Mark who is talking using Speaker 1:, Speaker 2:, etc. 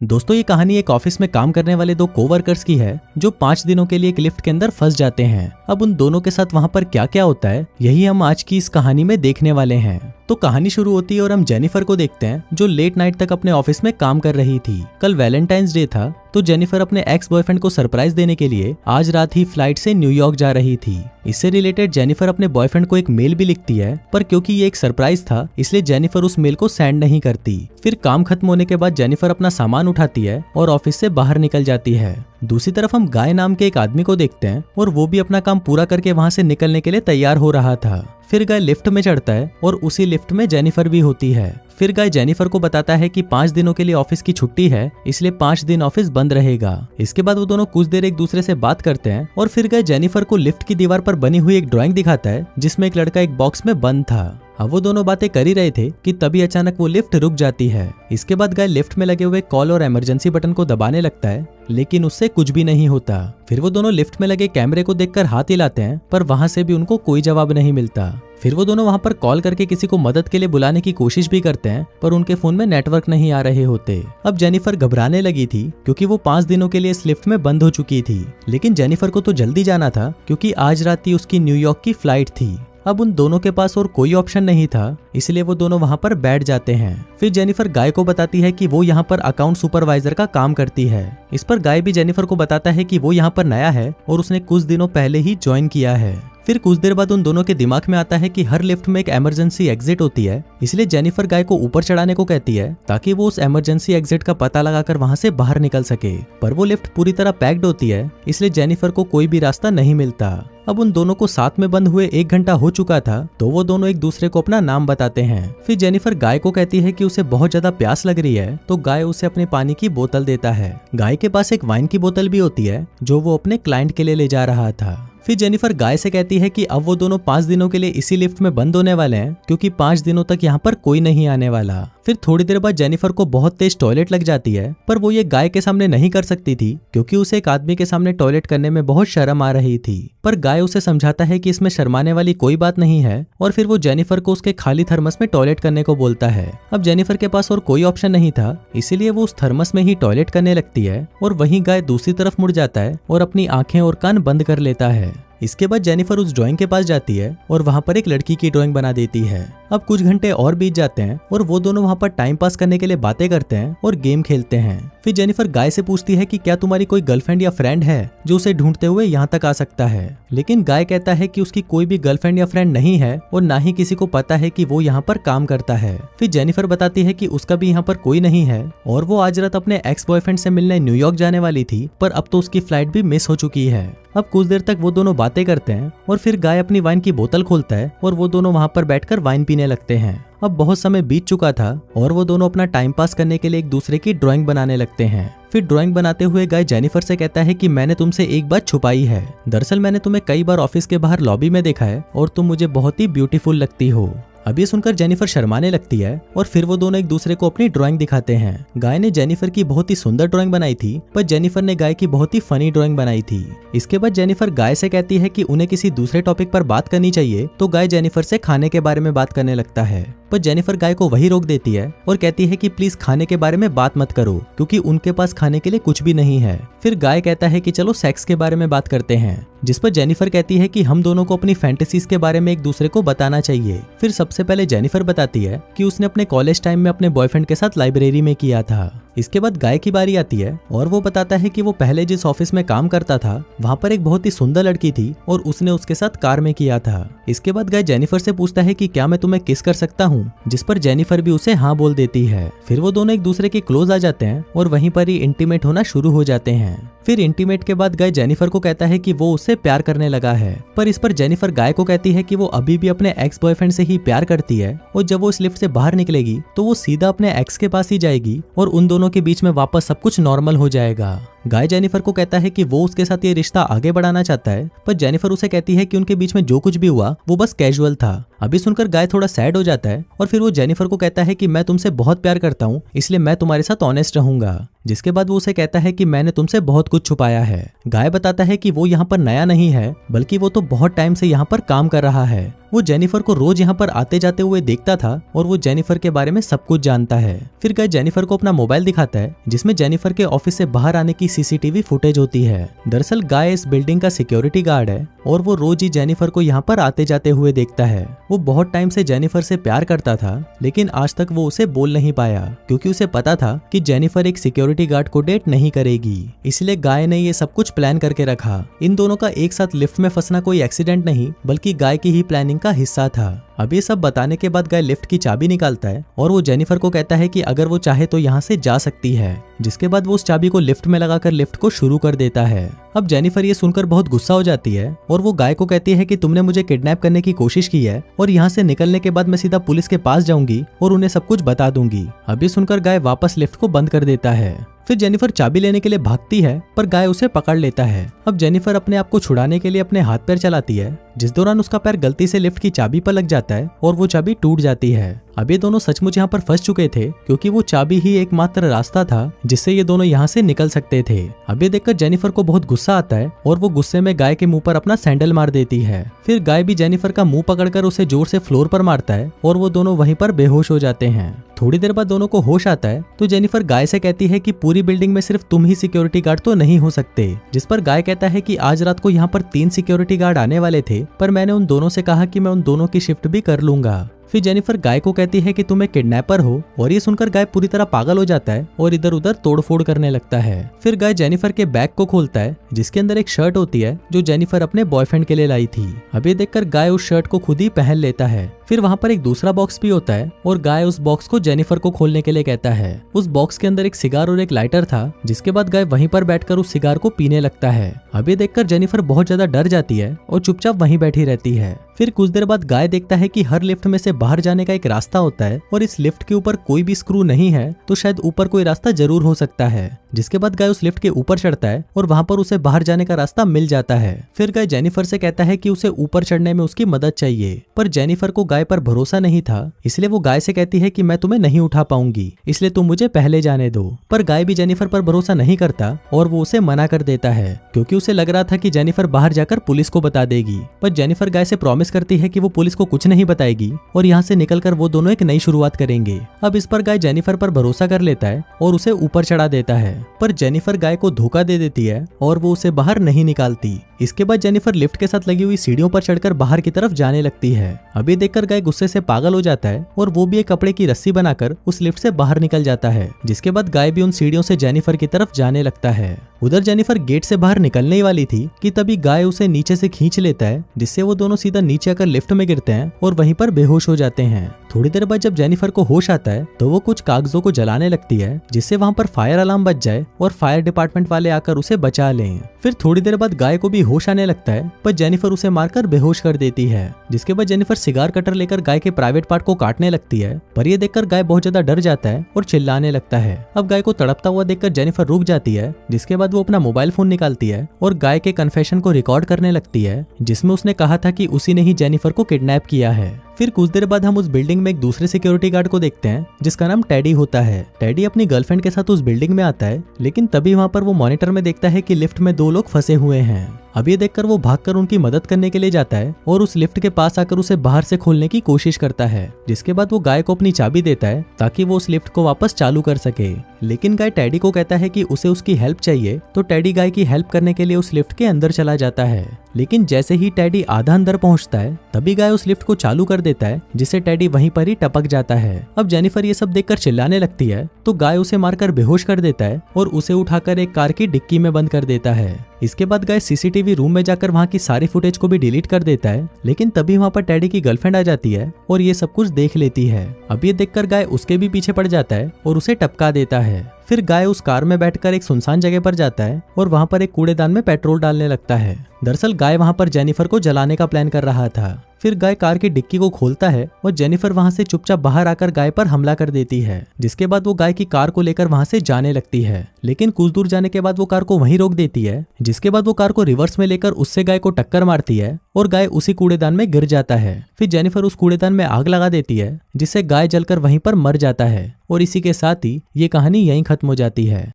Speaker 1: दोस्तों ये कहानी एक ऑफिस में काम करने वाले दो कोवर्कर्स की है जो 5 दिनों के लिए एक लिफ्ट के अंदर फंस जाते हैं। अब उन दोनों के साथ वहां पर क्या क्या होता है यही हम आज की इस कहानी में देखने वाले हैं। तो कहानी शुरू होती है और हम जेनिफर को देखते हैं जो लेट नाइट तक अपने ऑफिस में काम कर रही थी। कल वैलेंटाइंस डे था तो जेनिफर अपने एक्स बॉयफ्रेंड को सरप्राइज देने के लिए आज रात ही फ्लाइट से न्यूयॉर्क जा रही थी। इससे रिलेटेड जेनिफर अपने बॉयफ्रेंड को एक मेल भी लिखती है, पर क्योंकि ये एक सरप्राइज था इसलिए जेनिफर उस मेल को सेंड नहीं करती। फिर काम खत्म होने के बाद जेनिफर अपना सामान उठाती है और ऑफिस से बाहर निकल जाती है। दूसरी तरफ हम गाय नाम के एक आदमी को देखते हैं और वो भी अपना काम पूरा करके वहां से निकलने के लिए तैयार हो रहा था। फिर गाय लिफ्ट में चढ़ता है और उसी लिफ्ट में जेनिफर भी होती है। फिर गाय जेनिफर को बताता है कि 5 दिनों के लिए ऑफिस की छुट्टी है, इसलिए 5 दिन ऑफिस बंद रहेगा। इसके बाद वो दोनों कुछ देर एक दूसरे से बात करते हैं और फिर गाय जेनिफर को लिफ्ट की दीवार पर बनी हुई एक ड्राइंग दिखाता है जिसमें एक लड़का एक बॉक्स में बंद था। अब वो दोनों बातें कर ही रहे थे कि तभी अचानक वो लिफ्ट रुक जाती है। इसके बाद गाय लिफ्ट में लगे हुए कॉल और इमरजेंसी बटन को दबाने लगता है, लेकिन उससे कुछ भी नहीं होता। फिर वो दोनों लिफ्ट में लगे कैमरे को देखकर हाथ हिलाते हैं, पर वहां से भी उनको कोई जवाब नहीं मिलता। फिर वो दोनों वहां पर कॉल करके किसी को मदद के लिए बुलाने की कोशिश भी करते हैं, पर उनके फोन में नेटवर्क नहीं आ रहे होते। अब जेनिफर घबराने लगी थी क्योंकि वो 5 दिनों के लिए इस लिफ्ट में बंद हो चुकी थी, लेकिन जेनिफर को तो जल्दी जाना था क्योंकि आज रात ही उसकी न्यूयॉर्क की फ्लाइट थी। अब उन दोनों के पास और कोई ऑप्शन नहीं था, इसलिए वो दोनों वहां पर बैठ जाते हैं। फिर जेनिफर गाय को बताती है कि वो यहाँ पर अकाउंट सुपरवाइजर का काम करती है। इस पर गाय भी जेनिफर को बताता है कि वो यहाँ पर नया है और उसने कुछ दिनों पहले ही ज्वाइन किया है। फिर कुछ देर बाद उन दोनों के दिमाग में आता है कि हर लिफ्ट में एक इमरजेंसी एग्जिट होती है, इसलिए जेनिफर गाय को ऊपर चढ़ाने को कहती है ताकि वो उस इमरजेंसी एग्जिट का पता लगाकर वहां से बाहर निकल सके। पर वो लिफ्ट पूरी तरह पैक्ड होती है, इसलिए जेनिफर को कोई भी रास्ता नहीं मिलता। अब उन दोनों को साथ में बंद हुए 1 घंटा हो चुका था, तो वो दोनों एक दूसरे को अपना नाम बताते हैं। फिर जेनिफर गाय को कहती है कि उसे बहुत ज्यादा प्यास लग रही है, तो गाय उसे अपने पानी की बोतल देता है। गाय के पास एक वाइन की बोतल भी होती है जो वो अपने क्लाइंट के लिए ले जा रहा था। फिर जेनिफर गाय से कहती है कि अब वो दोनों 5 दिनों के लिए इसी लिफ्ट में बंद होने वाले हैं क्योंकि 5 दिनों तक यहाँ पर कोई नहीं आने वाला। फिर थोड़ी देर बाद जेनिफर को बहुत तेज टॉयलेट लग जाती है, पर वो ये गाय के सामने नहीं कर सकती थी क्योंकि उसे एक आदमी के सामने टॉयलेट करने में बहुत शर्म आ रही थी। पर गाय उसे समझाता है कि इसमें शर्माने वाली कोई बात नहीं है और फिर वो जेनिफर को उसके खाली थर्मस में टॉयलेट करने को बोलता है। अब जेनिफर के पास और कोई ऑप्शन नहीं था, इसीलिए वो उस थर्मस में ही टॉयलेट करने लगती है और वहीं गाय दूसरी तरफ मुड़ जाता है और अपनी आंखें और कान बंद कर लेता है। इसके बाद जेनिफर उस ड्राइंग के पास जाती है और वहां पर एक लड़की की ड्राइंग बना देती है। अब कुछ घंटे और बीत जाते हैं और वो दोनों वहां पर टाइम पास करने के लिए बातें करते हैं और गेम खेलते हैं। फिर जेनिफर गाय से पूछती है कि क्या तुम्हारी कोई गर्लफ्रेंड या फ्रेंड है जो उसे ढूंढते हुए यहाँ तक आ सकता है, लेकिन गाय कहता है कि उसकी कोई भी गर्लफ्रेंड या फ्रेंड नहीं है और ना ही किसी को पता है कि वो यहाँ पर काम करता है। फिर जेनिफर बताती है कि उसका भी यहाँ पर कोई नहीं है और वो आज रात अपने एक्स बॉयफ्रेंड से मिलने न्यूयॉर्क जाने वाली थी, पर अब तो उसकी फ्लाइट भी मिस हो चुकी है। अब कुछ देर तक वो दोनों बातें करते हैं और फिर गाय अपनी वाइन की बोतल खोलता है और वो दोनों वहां पर बैठकर वाइन पीने लगते हैं। अब बहुत समय बीत चुका था और वो दोनों अपना टाइम पास करने के लिए एक दूसरे की ड्राइंग बनाने लगते हैं। फिर ड्राइंग बनाते हुए गाय जेनिफर से कहता है कि मैंने तुमसे एक बात छुपाई है। दरअसल मैंने तुम्हें कई बार ऑफिस के बाहर लॉबी में देखा है और तुम मुझे बहुत ही ब्यूटीफुल लगती हो। अब ये सुनकर जेनिफर शर्माने लगती है और फिर वो दोनों एक दूसरे को अपनी ड्राइंग दिखाते हैं। गाय ने जेनिफर की बहुत ही सुंदर ड्राइंग बनाई थी, पर जेनिफर ने गाय की बहुत ही फनी ड्राइंग बनाई थी। इसके बाद जेनिफर गाय से कहती है कि उन्हें किसी दूसरे टॉपिक पर बात करनी चाहिए, तो गाय जेनिफर से खाने के बारे में बात करने लगता है, पर जेनिफर गाय को वही रोक देती है और कहती है कि प्लीज खाने के बारे में बात मत करो क्योंकि उनके पास खाने के लिए कुछ भी नहीं है। फिर गाय कहता है कि चलो सेक्स के बारे में बात करते हैं, जिस पर जेनिफर कहती है कि हम दोनों को अपनी फैंटेसीज के बारे में एक दूसरे को बताना चाहिए। फिर सबसे पहले जेनिफर बताती है कि उसने अपने कॉलेज टाइम में अपने बॉयफ्रेंड के साथ लाइब्रेरी में किया था। इसके बाद गाय की बारी आती है और वो बताता है कि वो पहले जिस ऑफिस में काम करता था वहाँ पर एक बहुत ही सुंदर लड़की थी और उसने उसके साथ कार में किया था। इसके बाद गाय जेनिफर से पूछता है कि क्या मैं तुम्हें किस कर सकता हूँ, जिस पर जेनिफर भी उसे हाँ बोल देती है। फिर वो दोनों एक दूसरे के क्लोज आ जाते हैं और वहीं पर ही इंटीमेट होना शुरू हो जाते हैं। फिर इंटीमेट के बाद गाय जेनिफर को कहता है कि वो उससे प्यार करने लगा है, पर इस पर जेनिफर गाय को कहती है कि वो अभी भी अपने एक्स बॉयफ्रेंड से ही प्यार करती है और जब वो इस लिफ्ट से बाहर निकलेगी तो वो सीधा अपने एक्स के पास ही जाएगी और उन दोनों के बीच में वापस सब कुछ नॉर्मल हो जाएगा। गाय जेनिफर को कहता है कि वो उसके साथ ये रिश्ता आगे बढ़ाना चाहता है, पर जेनिफर उसे कहती है कि उनके बीच में जो कुछ भी हुआ वो बस कैजुअल था। अभी सुनकर गाय थोड़ा सैड हो जाता है और फिर वो जेनिफर को कहता है कि मैं तुमसे बहुत प्यार करता हूँ, इसलिए मैं तुम्हारे साथ ऑनेस्ट रहूंगा। जिसके बाद वो उसे कहता है कि मैंने तुमसे बहुत कुछ छुपाया है। गाय बताता है कि वो यहाँ पर नया नहीं है, बल्कि वो तो बहुत टाइम से यहाँ पर काम कर रहा है। वो जेनिफर को रोज यहाँ पर आते जाते हुए देखता था और वो जेनिफर के बारे में सब कुछ जानता है। फिर गाय जेनिफर को अपना मोबाइल दिखाता है जिसमें जेनिफर के ऑफिस से बाहर आने की सीसीटीवी फुटेज होती है। दरअसल गाय इस बिल्डिंग का सिक्योरिटी गार्ड है और वो रोज ही जेनिफर को यहाँ पर आते जाते हुए देखता है। वो बहुत टाइम से जेनिफर से प्यार करता था, लेकिन आज तक वो उसे बोल नहीं पाया क्योंकि उसे पता था कि जेनिफर एक सिक्योरिटी गार्ड को डेट नहीं करेगी। इसलिए गाय ने ये सब कुछ प्लान करके रखा। इन दोनों का एक साथ लिफ्ट में फंसना कोई एक्सीडेंट नहीं, बल्कि गाय की ही प्लानिंग का हिस्सा था। अब ये सब बताने के बाद गाय लिफ्ट की चाबी निकालता है और वो जेनिफर को कहता है कि अगर वो चाहे तो यहाँ से जा सकती है। जिसके बाद वो उस चाबी को लिफ्ट में लगाकर लिफ्ट को शुरू कर देता है। अब जेनिफर ये सुनकर बहुत गुस्सा हो जाती है और वो गाय को कहती है कि तुमने मुझे किडनैप करने की कोशिश की है और यहाँ से निकलने के बाद मैं सीधा पुलिस के पास जाऊंगी और उन्हें सब कुछ बता दूंगी। अब ये सुनकर गाय वापस लिफ्ट को बंद कर देता है। फिर जेनिफर चाबी लेने के लिए भागती है, पर गाय उसे पकड़ लेता है। अब जेनिफर अपने आप को छुड़ाने के लिए अपने हाथ पैर चलाती है, जिस दौरान उसका पैर गलती से लिफ्ट की चाबी पर लग जाता है और वो चाबी टूट जाती है। अब ये दोनों सचमुच यहाँ पर फंस चुके थे क्योंकि वो चाबी ही एकमात्र रास्ता था जिससे ये दोनों यहाँ से निकल सकते थे। अब ये देखकर जेनिफर को बहुत गुस्सा आता है और वो गुस्से में गाय के मुंह पर अपना सैंडल मार देती है। फिर गाय भी जेनिफर का मुंह पकड़कर उसे जोर से फ्लोर पर मारता है और वो दोनों वहीं पर बेहोश हो जाते हैं। थोड़ी देर बाद दोनों को होश आता है तो जेनिफर गाय से कहती है कि पूरी बिल्डिंग में सिर्फ तुम ही सिक्योरिटी गार्ड तो नहीं हो सकते। जिस पर गाय कहता है कि आज रात को यहाँ पर 3 सिक्योरिटी गार्ड आने वाले थे, पर मैंने उन दोनों से कहा कि मैं उन दोनों की शिफ्ट भी कर लूंगा। फिर जेनिफर गाय को कहती है कि तुम एक किडनैपर हो और ये सुनकर गाय पूरी तरह पागल हो जाता है और इधर उधर तोड़फोड़ करने लगता है। फिर गाय जेनिफर के बैग को खोलता है जिसके अंदर एक शर्ट होती है जो जेनिफर अपने बॉयफ्रेंड के लिए लाई थी। अब ये देखकर गाय उस शर्ट को खुद ही पहन लेता है। फिर वहाँ पर एक दूसरा बॉक्स भी होता है और गाय उस बॉक्स को जेनिफर को खोलने के लिए कहता है। उस बॉक्स के अंदर एक सिगार और एक लाइटर था, जिसके बाद गाय वहीं पर बैठकर उस सिगार को पीने लगता है। अब ये देखकर जेनिफर बहुत ज्यादा डर जाती है और चुपचाप वहीं बैठी रहती है। फिर कुछ देर बाद गाय देखता है कि हर लिफ्ट में से बाहर जाने का एक रास्ता होता है और इस लिफ्ट के ऊपर कोई भी स्क्रू नहीं है, तो शायद ऊपर कोई रास्ता जरूर हो सकता है। जिसके बाद गाय उस लिफ्ट के ऊपर चढ़ता है और वहां पर उसे बाहर जाने का रास्ता मिल जाता है। फिर गाय जेनिफर से कहता है कि उसे ऊपर चढ़ने में उसकी मदद चाहिए, पर जेनिफर को गाय पर भरोसा नहीं था, इसलिए वो गाय से कहती है कि मैं तुम्हें नहीं उठा पाऊंगी, इसलिए तुम मुझे पहले जाने दो। पर गाय भी जेनिफर पर भरोसा नहीं करता और वो उसे मना कर देता है क्योंकि उसे लग रहा था कि जेनिफर बाहर जाकर पुलिस को बता देगी। पर जेनिफर गाय से प्रॉमिस करती है कि वो पुलिस को कुछ नहीं बताएगी और यहाँ से निकलकर वो दोनों एक नई शुरुआत करेंगे। अब इस पर गाय जेनिफर पर भरोसा कर लेता है और उसे ऊपर चढ़ा देता है, पर जेनिफर गाय को धोखा दे देती है और वो उसे बाहर नहीं निकालती। इसके बाद जेनिफर लिफ्ट के साथ लगी हुई सीढ़ियों पर चढ़कर बाहर की तरफ जाने लगती है। अभी देखकर गाय गुस्से से पागल हो जाता है और वो भी एक कपड़े की रस्सी बनाकर उस लिफ्ट से बाहर निकल जाता है। जिसके बाद गाय भी उन सीढ़ियों से जेनिफर की तरफ जाने लगता है। उधर जेनिफर गेट से बाहर निकलने ही वाली थी कि तभी गाय उसे नीचे से खींच लेता है, जिससे वो दोनों सीधा नीचे आकर लिफ्ट में गिरते हैं और वहीं पर बेहोश हो जाते हैं। थोड़ी देर बाद जब जेनिफर को होश आता है तो वो कुछ कागजों को जलाने लगती है, जिससे वहां पर फायर अलार्म बज जाए और फायर डिपार्टमेंट वाले आकर उसे बचा लें। फिर थोड़ी देर बाद गाय को भी होश आने लगता है, पर जेनिफर उसे मारकर बेहोश कर देती है। जिसके बाद जेनिफर सिगार कटर लेकर गाय के प्राइवेट पार्ट को काटने लगती है, पर ये देखकर गाय बहुत ज्यादा डर जाता है और चिल्लाने लगता है। अब गाय को तड़पता हुआ देखकर जेनिफर रुक जाती है, जिसके बाद वो अपना मोबाइल फोन निकालती है और गाय के कन्फेशन को रिकॉर्ड करने लगती है, जिसमें उसने कहा था कि उसी ने ही जेनिफर को किडनैप किया है। फिर कुछ देर बाद हम उस बिल्डिंग में एक दूसरे सिक्योरिटी गार्ड को देखते हैं जिसका नाम टेडी होता है। टेडी अपनी गर्लफ्रेंड के साथ उस बिल्डिंग में आता है, लेकिन तभी वहां पर वो मॉनिटर में देखता है कि लिफ्ट में 2 लोग फंसे हुए हैं। अब ये देखकर वो भागकर उनकी मदद करने के लिए जाता है और उस लिफ्ट के पास आकर उसे बाहर से खोलने की कोशिश करता है। जिसके बाद वो गाय को अपनी चाबी देता है ताकि वो उस लिफ्ट को वापस चालू कर सके। लेकिन गाय टेडी को कहता है कि उसे उसकी हेल्प चाहिए, तो टेडी गाय की हेल्प करने के लिए उस लिफ्ट के अंदर चला जाता है। लेकिन जैसे ही टेडी आधा अंदर पहुंचता है तभी गाय उस लिफ्ट को चालू कर देता है, जिससे टेडी वहीं पर ही टपक जाता है। अब जेनिफर ये सब देखकर चिल्लाने लगती है, तो गाय उसे मारकर बेहोश कर देता है और उसे उठाकर एक कार की डिक्की में बंद कर देता है। इसके बाद गाय सीसीटीवी रूम में जाकर वहां की सारी फुटेज को भी डिलीट कर देता है, लेकिन तभी वहां पर टेडी की गर्लफ्रेंड आ जाती है और ये सब कुछ देख लेती है। अब ये देखकर गाय उसके भी पीछे पड़ जाता है और उसे टपका देता है। फिर गाय उस कार में बैठकर एक सुनसान जगह पर जाता है और वहां पर एक कूड़ेदान में पेट्रोल डालने लगता है। दरअसल गाय वहां पर जेनिफर को जलाने का प्लान कर रहा था। फिर गाय कार की डिक्की को खोलता है और जेनिफर वहां से चुपचाप बाहर आकर गाय पर हमला कर देती है, जिसके बाद वो गाय की कार को लेकर वहां से जाने लगती है। लेकिन कुछ दूर जाने के बाद वो कार को वहीं रोक देती है, जिसके बाद वो कार को रिवर्स में लेकर उससे गाय को टक्कर मारती है और गाय उसी कूड़ेदान में गिर जाता है। फिर जेनिफर उस कूड़ेदान में आग लगा देती है, जिससे गाय जलकर वहीं पर मर जाता है। और इसी के साथ ही ये कहानी यहीं खत्म हो जाती है।